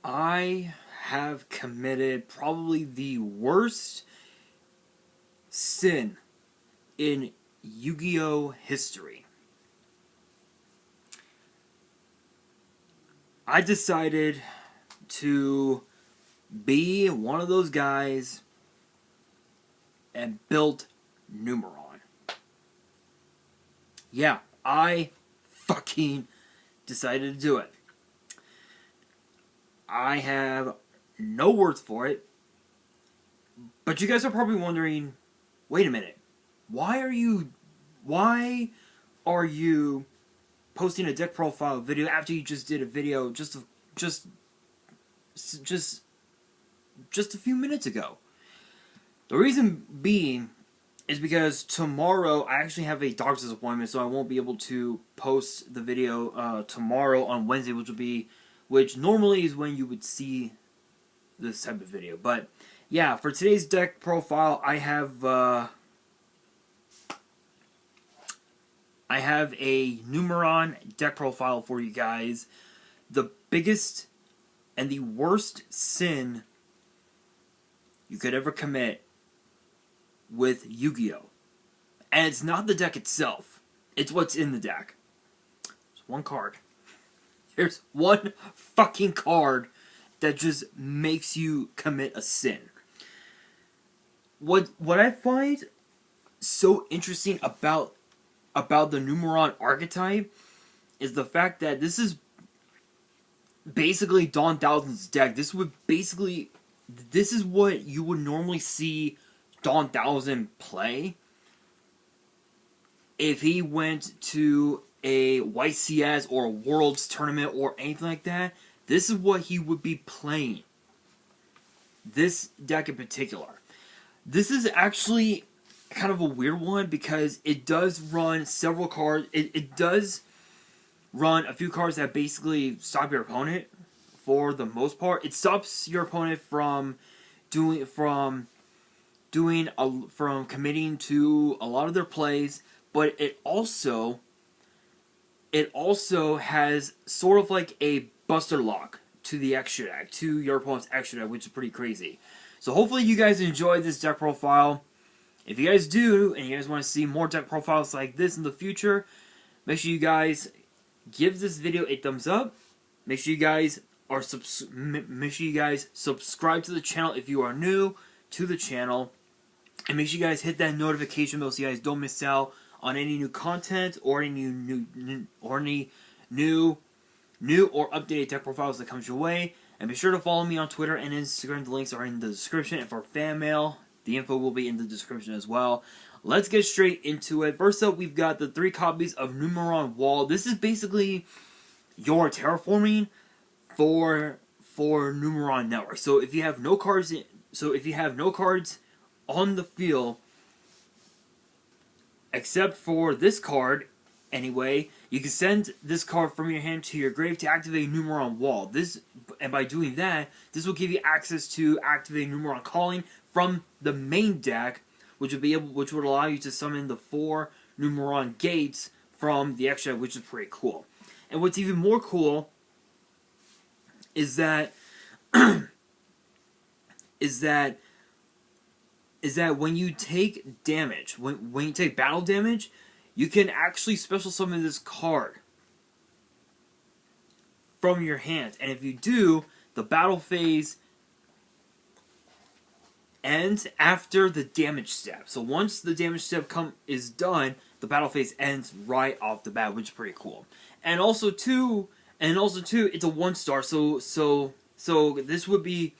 I have committed probably the worst sin in Yu-Gi-Oh history. I decided to be one of those guys and built Numeron. Yeah, I fucking decided to do it. I have no words for it, but you guys are probably wondering, wait a minute, why are you posting a deck profile video after you just did a video just a few minutes ago? The reason being is because tomorrow I actually have a doctor's appointment, so I won't be able to post the video tomorrow on Wednesday, which normally is when you would see this type of video. But yeah, for today's deck profile, I have a Numeron deck profile for you guys. The biggest and the worst sin you could ever commit with Yu-Gi-Oh! And it's not the deck itself, it's what's in the deck. There's one card. There's one fucking card that just makes you commit a sin. What I find so interesting about the Numeron archetype is the fact that this is basically Dawn Thousand's deck. This is what you would normally see Dawn Thousand play if he went to a YCS or a Worlds tournament or anything like that. This is what he would be playing. This deck in particular. This is actually kind of a weird one because it does run several cards. It does run a few cards that basically stop your opponent for the most part. It stops your opponent from committing to a lot of their plays, but it also has sort of like a buster lock to the extra deck, to your opponent's extra deck, which is pretty crazy. So hopefully you guys enjoyed this deck profile. If you guys do, and you guys want to see more deck profiles like this in the future, make sure you guys give this video a thumbs up. Make sure you guys subscribe to the channel if you are new to the channel, and make sure you guys hit that notification bell so you guys don't miss out on any new content or any new or updated deck profiles that comes your way. And be sure to follow me on Twitter and Instagram. The links are in the description. And for fan mail, the info will be in the description as well. Let's get straight into it. First up, we've got the 3 copies of Numeron Wall. This is basically your terraforming for Numeron Network. So if you have no cards on the field, except for this card, anyway, you can send this card from your hand to your grave to activate Numeron Wall. And by doing that, this will give you access to activate Numeron Calling from the main deck, which would allow you to summon the 4 Numeron Gates from the extra, which is pretty cool. And what's even more cool is that when you take damage, when you take battle damage, you can actually special summon this card from your hand. And if you do, the battle phase ends after the damage step. So once the damage step is done, the battle phase ends right off the bat, which is pretty cool. And also too, it's a 1-star. So this would be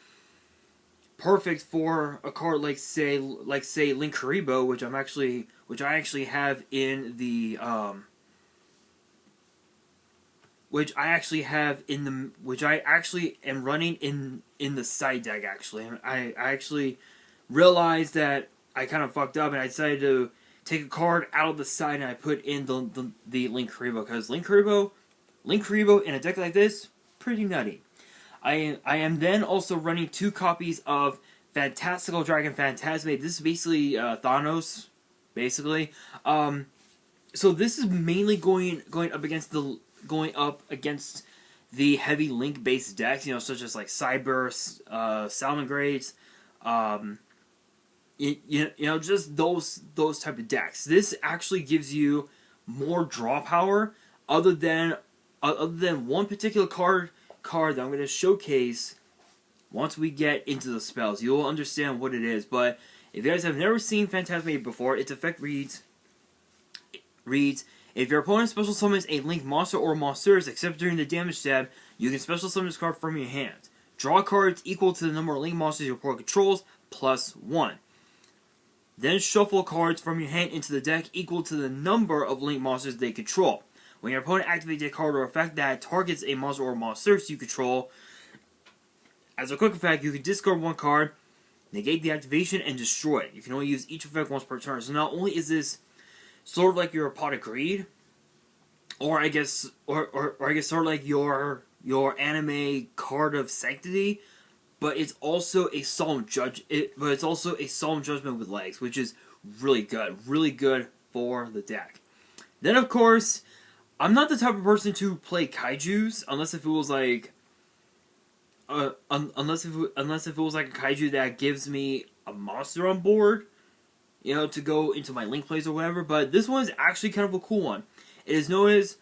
perfect for a card like say Link Karibo, which I actually have in the which I actually am running in the side deck. Actually, I actually realized that I kind of fucked up, and I decided to take a card out of the side and I put in the Link Karibo, because Link Karibo in a deck like this, pretty nutty. I am then also running 2 copies of Fantastical Dragon Phantasmate. This is basically Thanos, basically. So this is mainly going up against the heavy link-based decks, such as like Cyber, Salamangreats, just those type of decks. This actually gives you more draw power, other than one particular card that I'm going to showcase. Once we get into the spells, you'll understand what it is. But if you guys have never seen Phantasmate before, its effect reads, if your opponent special summons a Link monster or monsters, except during the damage step, you can special summon this card from your hand. Draw cards equal to the number of Link monsters your opponent controls, plus 1. Then shuffle cards from your hand into the deck equal to the number of Link monsters they control. When your opponent activates a card or effect that targets a monster or monsters you control, as a quick effect, you can discard one card, negate the activation, and destroy it. You can only use each effect once per turn. So not only is this sort of like your Pot of Greed, or I guess sort of like your anime Card of Sanctity, but it's also a solemn judgment with legs, which is really good for the deck. Then of course, I'm not the type of person to play kaijus unless if it was like unless if it was like a kaiju that gives me a monster on board, to go into my link plays or whatever. But this one is actually kind of a cool one. It is known as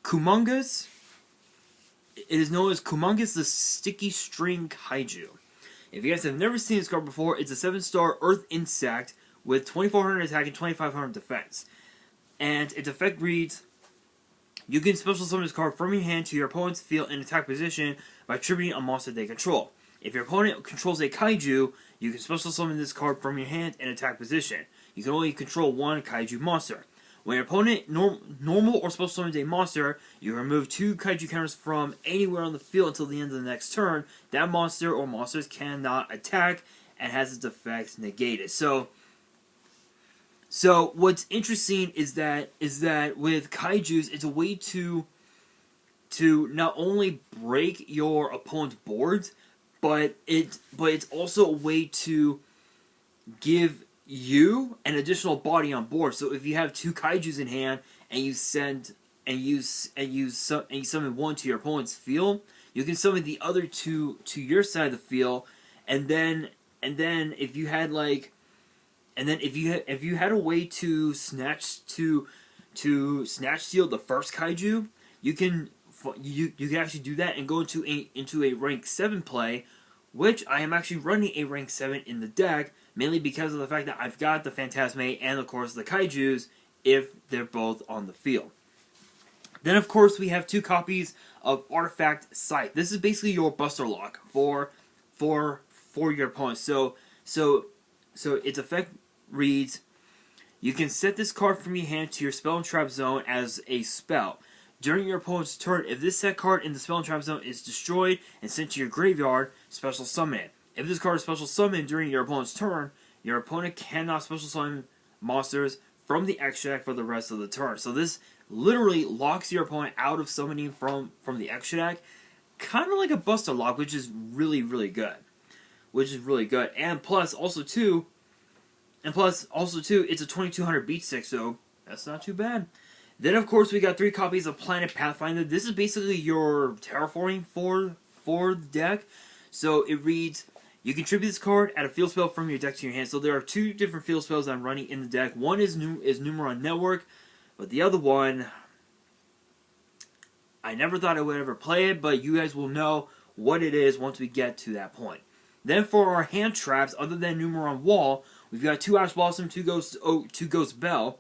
Kumungus. The Sticky String Kaiju. If you guys have never seen this card before, it's a 7-star Earth Insect with 2400 attack and 2500 defense. And its effect reads, you can special summon this card from your hand to your opponent's field in attack position by attributing a monster they control. If your opponent controls a kaiju, you can special summon this card from your hand in attack position. You can only control one kaiju monster. When your opponent normal or special summons a monster, you remove 2 kaiju counters from anywhere on the field until the end of the next turn. That monster or monsters cannot attack and has its effects negated. So what's interesting is that with kaijus, it's a way to not only break your opponent's boards, but it's also a way to give you an additional body on board. So if you have 2 kaijus in hand and you summon one to your opponent's field, you can summon the other 2 to your side of the field, and then if you had a way to snatch steal the first kaiju, you can actually do that and go into a rank 7 play, which I am actually running a rank 7 in the deck, mainly because of the fact that I've got the Phantasmate and of course the kaijus if they're both on the field. Then of course we have 2 copies of Artifact Scythe. This is basically your Buster Lock for your opponent. So its effect reads, you can set this card from your hand to your spell and trap zone as a spell. During your opponent's turn, if this set card in the spell and trap zone is destroyed and sent to your graveyard, special summon it. If this card is special summoned during your opponent's turn, your opponent cannot special summon monsters from the extra deck for the rest of the turn. So this literally locks your opponent out of summoning from the extra deck, kind of like a Buster Lock, which is really good. And plus also too, it's a 2200 beat stick, so that's not too bad. Then of course we got 3 copies of Planet Pathfinder. This is basically your terraforming for the deck. So it reads, you contribute this card, add a field spell from your deck to your hand. So there are 2 different field spells I'm running in the deck. One is Numeron Network, but the other one, I never thought I would ever play it, but you guys will know what it is once we get to that point. Then for our hand traps, other than Numeron Wall, we've got 2 Ash Blossom, 2 Ghost Bell.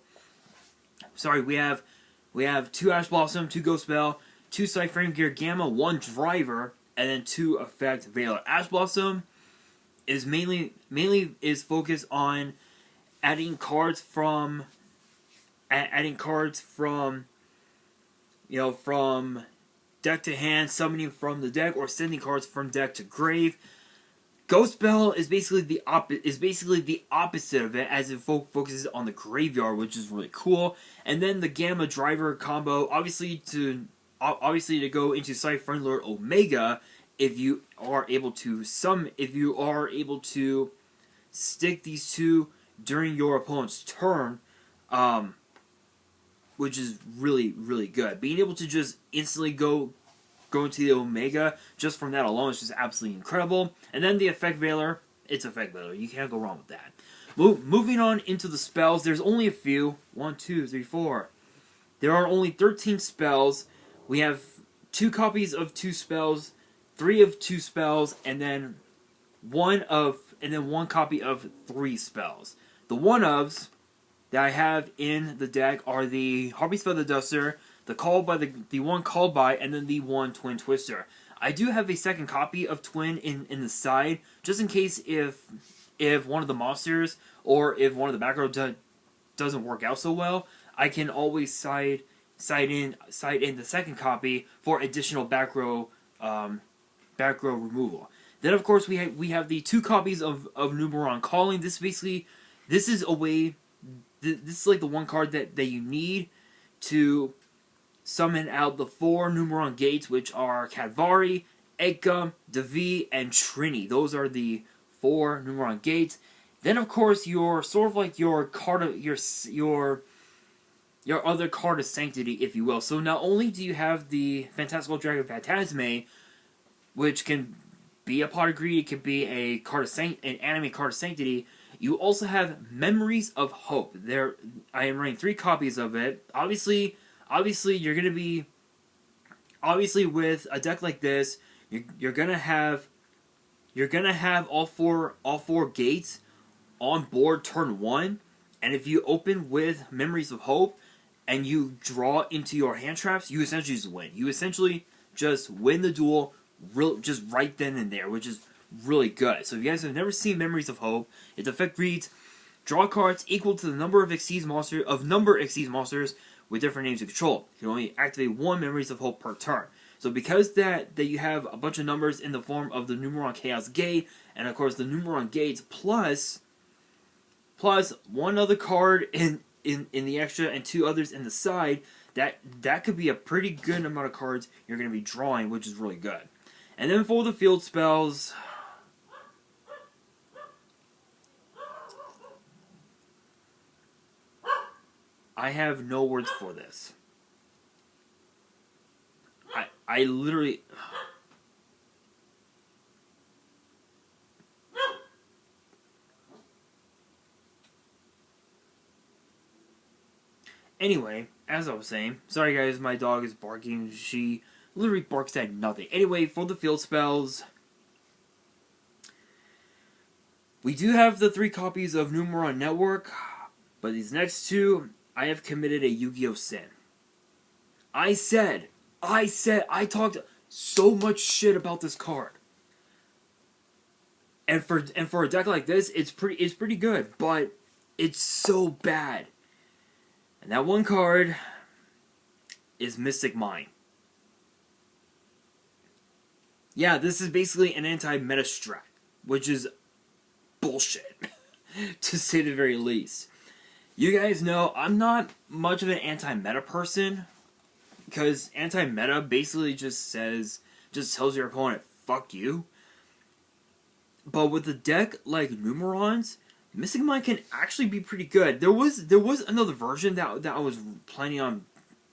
Sorry, we have 2 Ash Blossom, 2 Ghost Bell, 2 Cyphering Gear Gamma, 1 Driver, and then 2 Effect Veiler. Ash Blossom is mainly focused on adding cards from from deck to hand, summoning from the deck, or sending cards from deck to grave. Ghost Bell is basically the opposite of it, as it focuses on the graveyard, which is really cool. And then the Gamma Driver combo, obviously to go into Cyphering Lord Omega, if you are able to stick these 2 during your opponent's turn, which is really good. Being able to just instantly go going to the Omega, just from that alone, it's just absolutely incredible. And then the Effect Veiler, it's Effect Veiler. You can't go wrong with that. Moving on into the spells, there's only a few. 1, 2, 3, 4. There are only 13 spells. We have 2 copies of 2 spells, 3 of 2 spells, and then one copy of 3 spells. The one-ofs that I have in the deck are the Harpy's Feather Duster, the one called by, and then the one Twin Twister. I do have a second copy of Twin in the side, just in case if one of the monsters or if one of the back row doesn't work out so well, I can always side in the second copy for additional back row removal. Then of course we have the 2 copies of Numeron Calling. This is a way. This is like the one card that you need to summon out the 4 Numeron gates, which are Kadvari, Edgum, Devi, and Trini. Those are the 4 Numeron gates. Then of course your sort of like your card of your other card of Sanctity, if you will. So not only do you have the Fantastical Dragon Phantasme, which can be a Pot of Greed, it can be an anime card of Sanctity. You also have Memories of Hope. I am running 3 copies of it. Obviously, you're gonna be with a deck like this. You're gonna have all four gates on board turn 1, and if you open with Memories of Hope and you draw into your hand traps, you essentially just win. You essentially just win the duel, just right then and there, which is really good. So if you guys have never seen Memories of Hope, its effect reads: draw cards equal to the number of Xyz monsters with different names you control. You can only activate 1 Memories of Hope per turn. So because that you have a bunch of numbers in the form of the Numeron Chaos Gate, and of course the Numeron Gates plus 1 other card in the extra and 2 others in the side, that could be a pretty good amount of cards you're going to be drawing, which is really good. And then for the field spells, I have no words for this. I literally... Anyway, as I was saying, sorry guys, my dog is barking. She literally barks at nothing. Anyway, for the field spells, we do have the 3 copies of Numeron Network, but these next 2, I have committed a Yu-Gi-Oh sin. I talked so much shit about this card. And for a deck like this, it's pretty good, but it's so bad. And that one card is Mystic Mine. Yeah, this is basically an anti-meta strat, which is bullshit, to say the very least. You guys know I'm not much of an anti-meta person, because anti-meta basically just tells your opponent, fuck you. But with a deck like Numeron's, Mystic Mine can actually be pretty good. There was another version that I was planning on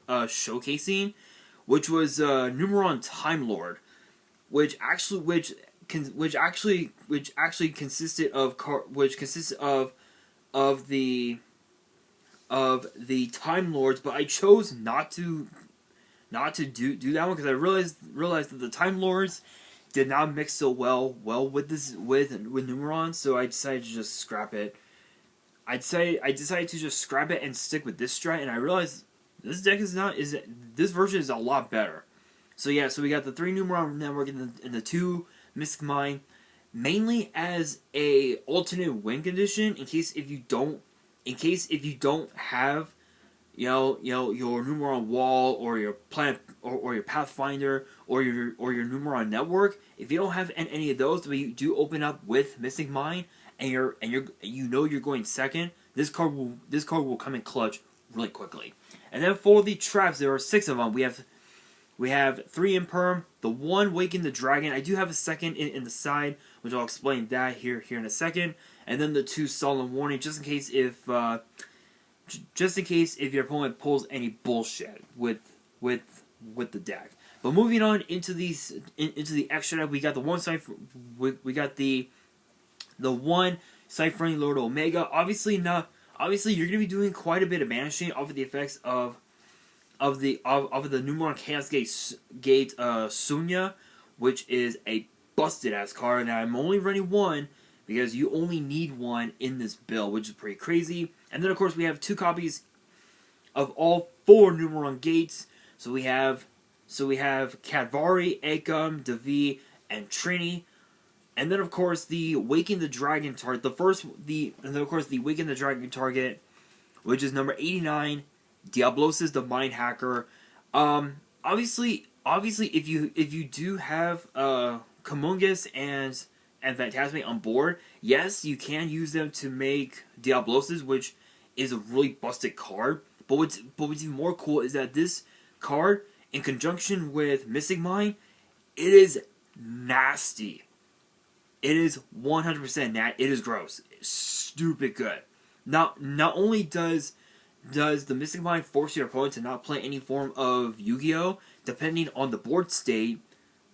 showcasing, which was Numeron Time Lord, which actually consisted of the Time Lords, but I chose not to do that one because I realized that the Time Lords did not mix so well with Numeron, so I decided to just scrap it. I decided to just scrap it and stick with this strat, and I realized this version is a lot better. So yeah, so we got the 3 Numeron Network and the 2 Mystic Mine, mainly as a alternate win condition in case if you don't have your Numeron Wall or your Planet or your Pathfinder or your Numeron Network. If you don't have any of those, but you do open up with Mystic Mine and you're going second, this card will come in clutch really quickly. And then for the traps, there are 6 of them. We have 3 Imperm, the 1 Waken the Dragon. I do have a second in the side, which I'll explain that here in a second. And then the 2 Solemn Warning, just in case if your opponent pulls any bullshit with the deck. But moving on into into the extra deck, we got the one side. We got the one Side-Friendly Lord Omega. Obviously, you're going to be doing quite a bit of banishing off of the effects of the Numeron Chaos Gate Sunya, which is a busted ass card. And I'm only running one because you only need one in this build, which is pretty crazy. And then of course we have 2 copies of all 4 Numeron Gates. So we have Cadvari, Akam, Devi, and Trini. And then of course the Waking the Dragon target. The Waking the Dragon target, which is number 89, Diablosis the Mind Hacker. Obviously, if you do have Kumungus and Phantasme on board, yes, you can use them to make Diablosis, which is a really busted card. But what's even more cool is that this card, in conjunction with Mystic Mind, it is nasty. It is 100% it is gross. It's stupid good. Not only does the Mystic Mind force your opponent to not play any form of Yu-Gi-Oh, depending on the board state,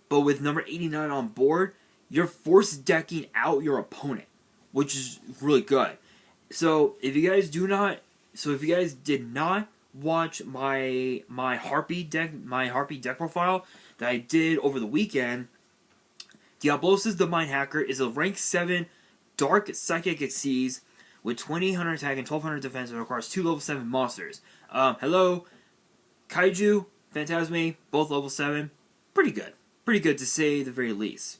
but with number 89 on board, you're force decking out your opponent, which is really good. So if you guys did not watch my Harpy deck profile that I did over the weekend, Diablosis the Mind Hacker is a rank 7 Dark Psychic Xyz with 2800 attack and 1200 defense and requires 2 level 7 monsters. Hello, Kaiju, Phantasme, both level 7. Pretty good. Pretty good to say the very least.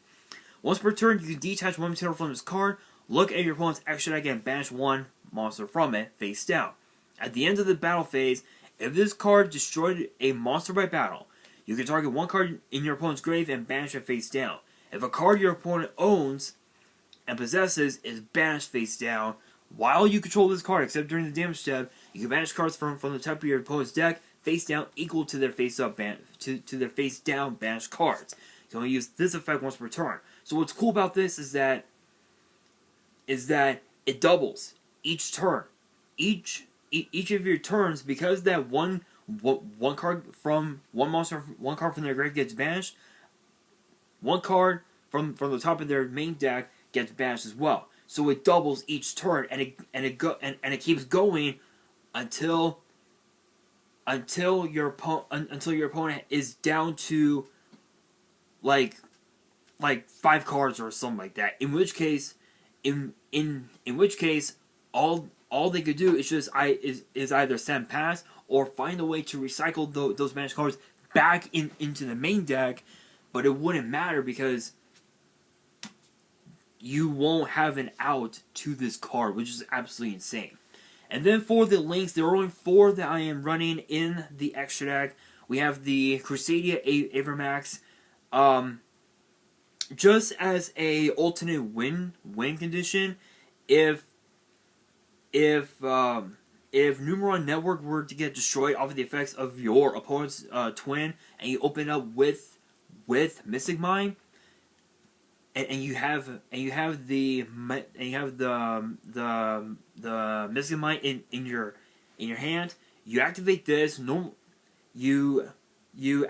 Once per turn, you can detach one material from this card, look at your opponent's extra deck and banish one monster from it, face down. At the end of the battle phase, if this card destroyed a monster by battle, you can target one card in your opponent's grave and banish it face down. If a card your opponent owns and possesses is banished face down, while you control this card, except during the damage step, you can banish cards from the top of your opponent's deck face down equal to their face up to their face down banished cards. You can only use this effect once per turn. So what's cool about this is that it doubles each turn. Each of your turns, because that one card from their grave gets banished, one card from the top of their main deck gets banished as well. So it doubles each turn, and it keeps going until your opponent is down to like 5 cards or something like that. In which case, all they could do is just either send pass or find a way to recycle those banished cards back into the main deck. But it wouldn't matter because you won't have an out to this card, which is absolutely insane. And then for the links, there are only 4 that I am running in the extra deck. We have the Crusadia Avermax, just as a alternate win condition. If Numeron Network were to get destroyed off of the effects of your opponent's twin, and you open up with Mystic Mind, and you have the Mystic Mind in your hand, you activate this. You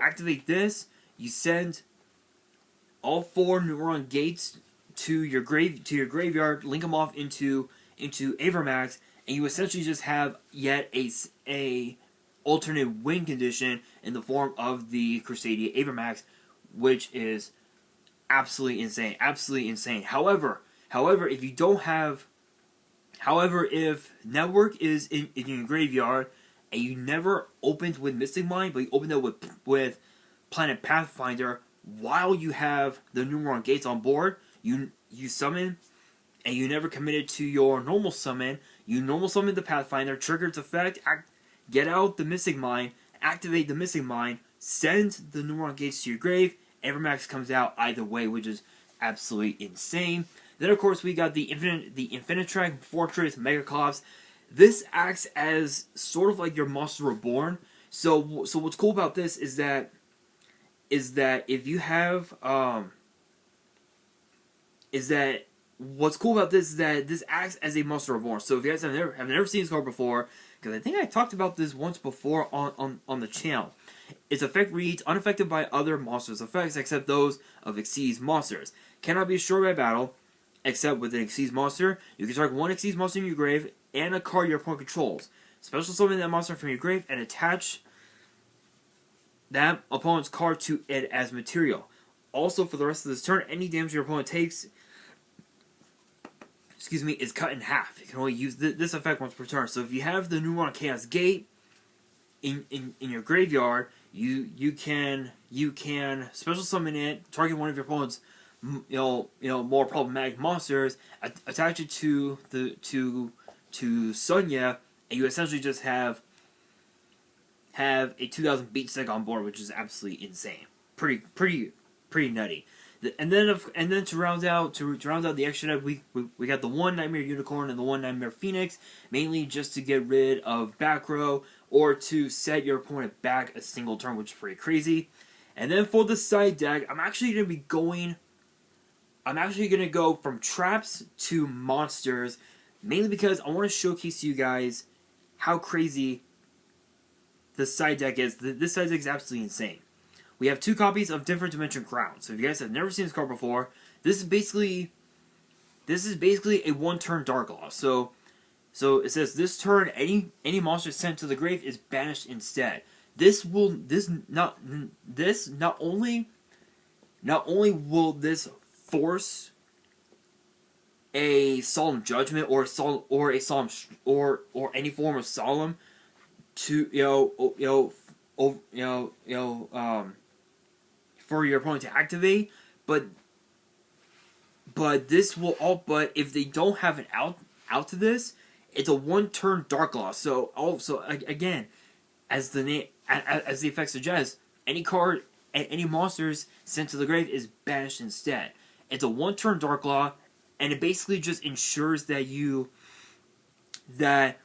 activate this. You send all 4 Numeron Gates to your graveyard. Link them off into Avermax, and you essentially just have yet a alternate win condition in the form of the Crusadia Avermax, which is absolutely insane. Absolutely insane. However, if you don't have... if Network is in your graveyard, and you never opened with Mystic Mind, but you opened it with Planet Pathfinder, while you have the Numeron Gates on board, you summon, and you never committed to your normal summon, you normal summon the Pathfinder, trigger its effect, get out the Mystic Mind, activate the Mystic Mind, send the Numeron Gates to your grave, Avermax comes out either way, which is absolutely insane. Then of course we got the Infinitrack Fortress Megaclops. This acts as sort of like your Monster Reborn. So what's cool about this is that if you have what's cool about this is that this acts as a Monster Reborn. So if you guys have never seen this card before, because I think I talked about this once before on the channel, Its effect reads, unaffected by other monsters' effects except those of Xyz monsters. Cannot be destroyed by battle, except with an Xyz monster. You can target one Xyz monster in your grave and a card your opponent controls. Special summon that monster from your grave and attach that opponent's card to it as material. Also, for the rest of this turn, any damage your opponent takes, is cut in half. You can only use this effect once per turn. So if you have the Numeron Chaos Gate in your graveyard, you can special summon it, target one of your opponent's more problematic monsters, attach it to Sonya, and you essentially just have a 2000 beat stick on board, which is absolutely insane. Pretty nutty. And then to round out the extra deck, we got the one Nightmare Unicorn and the one Nightmare Phoenix, mainly just to get rid of back row or to set your opponent back a single turn, which is pretty crazy. And then for the side deck, I'm actually gonna go from traps to monsters, mainly because I want to showcase to you guys how crazy the side deck is. This side deck is absolutely insane. We have 2 copies of Different Dimension Crown. So if you guys have never seen this card before, this is basically a 1-turn Dark Law. So it says this turn any monster sent to the grave is banished instead. Not only will this force a solemn judgment or any form of solemn to for your opponent to activate, but this will all. But if they don't have an out to this, it's a 1-turn Dark Law. So again, as the effect suggests, any card, any monsters sent to the grave is banished instead. It's a 1-turn Dark Law, and it basically just ensures that you can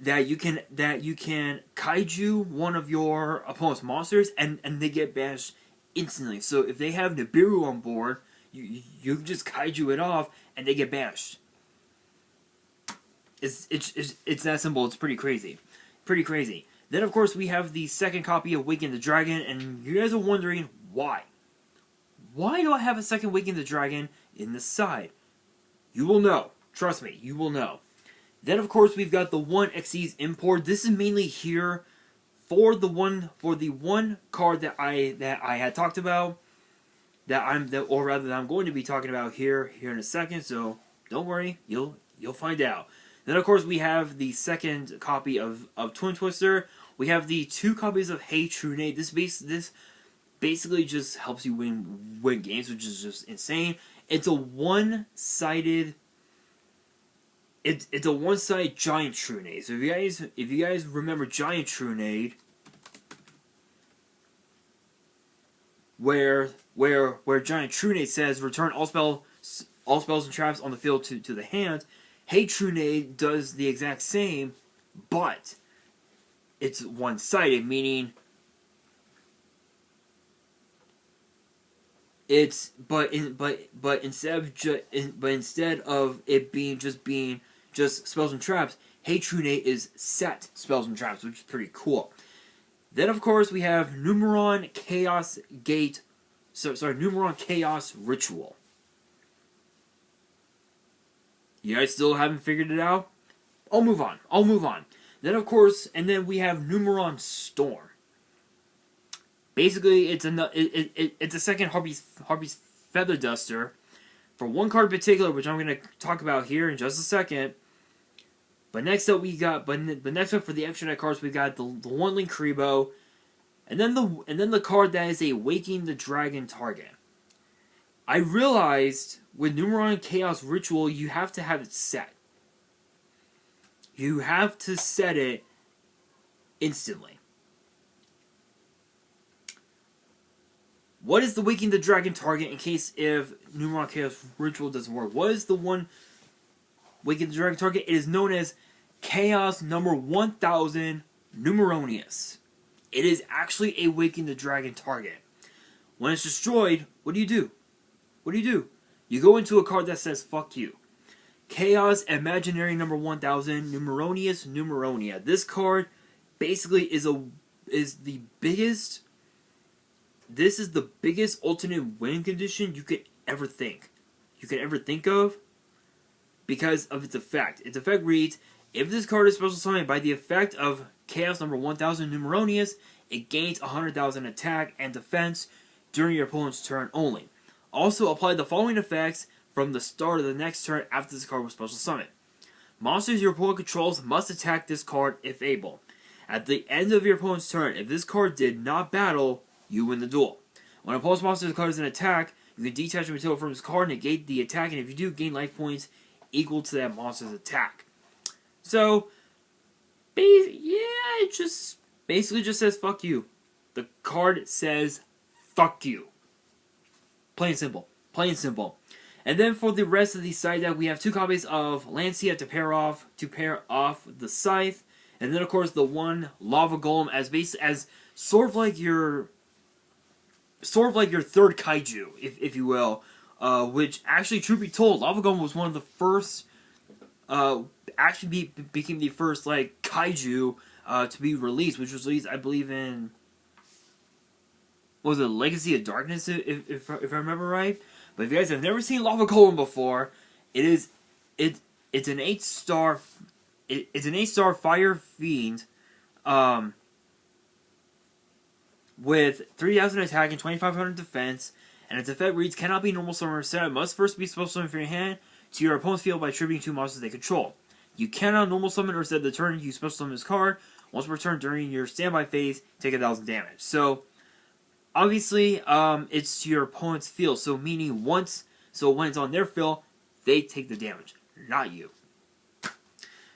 Kaiju one of your opponent's monsters, and they get banished instantly. So if they have Nibiru on board, you just Kaiju it off, and they get banished. It's that simple. It's pretty crazy. Then, of course, we have the second copy of Waking the Dragon, and you guys are wondering why. Why do I have a second Waking the Dragon in the side? You will know. Trust me, you will know. Then, of course, we've got the one Xyz import. This is mainly here for the one card that I had talked about, that I'm going to be talking about here in a second. So don't worry, you'll find out. Then, of course, we have the second copy of Twin Twister. We have the 2 copies of Hey True Nate. This basically just helps you win games, which is just insane. It's a one-sided. It's a one-sided Giant Trunade. So if you guys remember Giant Trunade, where Giant Trunade says return all spells and traps on the field to the hand, Hey Trunade does the exact same, but it's one-sided, meaning instead of it being just spells and traps, Hey Trunade is set spells and traps, which is pretty cool. Then, of course, we have Numeron Chaos Gate. Numeron Chaos Ritual. You guys still haven't figured it out? I'll move on. Then, of course, we have Numeron Storm. Basically, it's a second Harpy's Feather Duster for one card in particular, which I'm going to talk about here in just a second. But next up, for the extra deck cards, we got the one Link Kribo, and then the card that is a Waking the Dragon target. I realized with Numeron Chaos Ritual, you have to have it set. You have to set it instantly. What is the Waking the Dragon target in case if Numeron Chaos Ritual doesn't work? What is the one Waking the Dragon target? It is known as Chaos number 1000 Numeronius. It is actually a Waking the Dragon target. When it's destroyed, what do you do? You go into a card that says fuck you. Chaos Imaginary number 1000 Numeronius Numeronia. This card basically is is the biggest. This is the biggest alternate win condition you could ever think. You could ever think of. Because of its effect. Its effect reads, if this card is special summoned by the effect of Chaos number 1000 Numeronius, it gains 100,000 attack and defense during your opponent's turn only. Also, apply the following effects from the start of the next turn after this card was special summoned. Monsters your opponent controls must attack this card if able. At the end of your opponent's turn, if this card did not battle, you win the duel. When an opponent's monster's card is an attack, you can detach a material from his card, negate the attack, and if you do, gain life points equal to that monster's attack. So, it just basically just says fuck you. The card says fuck you. Plain and simple. Plain and simple. And then for the rest of the side deck, we have 2 copies of Lancia to pair off the Scythe, and then of course the 1 Lava Golem as sort of like your third Kaiju, if you will. Which actually, truth be told, Lava Golem was one of the first, became the first, like, Kaiju, to be released, which was released, I believe, in, what was it, Legacy of Darkness, if I remember right? But if you guys have never seen Lava Golem before, it's an 8-star, it's an 8-star Fire Fiend, with 3,000 attack and 2,500 defense, and its effect reads, cannot be normal summon or set. It must first be special summoned from your hand to your opponent's field by tributing 2 monsters they control. You cannot normal summon or set the turn you special summon this card. Once per turn during your standby phase, take 1,000 damage. So, obviously, it's to your opponent's field. So, meaning when it's on their field, they take the damage, not you.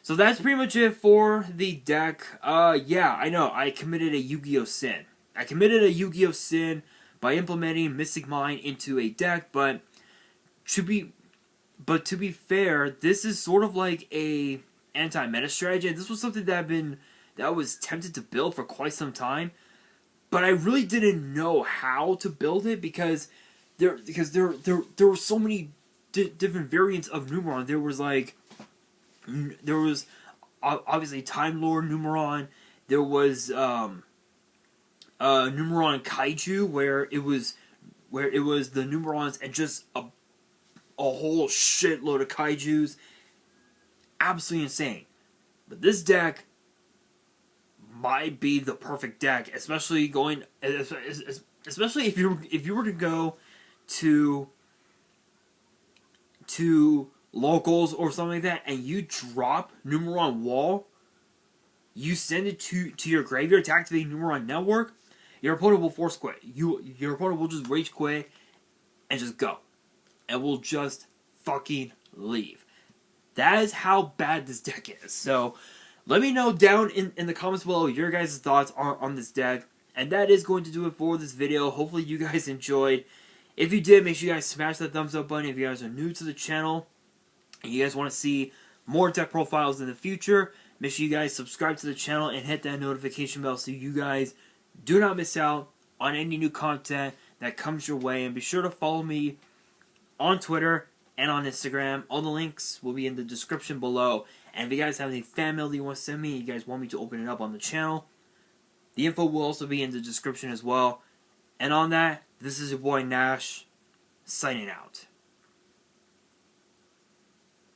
So that's pretty much it for the deck. Yeah, I know, I committed a Yu-Gi-Oh sin. I committed a Yu-Gi-Oh sin by implementing Mystic Mind into a deck, but to be fair, this is sort of like a anti-meta strategy. This was something that I was tempted to build for quite some time, but I really didn't know how to build it because there were so many different variants of Numeron. There was obviously Time Lord Numeron. There was Numeron Kaiju, where it was the Numerons and just a whole shitload of Kaijus. Absolutely insane. But this deck might be the perfect deck, especially if you were to go to locals or something like that, and you drop Numeron Wall, you send it to your graveyard to activate Numeron Network, your opponent will force quit. Your opponent will just rage quit and just go. And will just fucking leave. That is how bad this deck is. So, let me know down in the comments below your guys' thoughts on this deck. And that is going to do it for this video. Hopefully you guys enjoyed. If you did, make sure you guys smash that thumbs up button. If you guys are new to the channel and you guys want to see more deck profiles in the future, make sure you guys subscribe to the channel and hit that notification bell so you guys do not miss out on any new content that comes your way. And be sure to follow me on Twitter and on Instagram. All the links will be in the description below. And if you guys have any fan mail that you want to send me, you guys want me to open it up on the channel, the info will also be in the description as well. And on that, this is your boy Nash, signing out.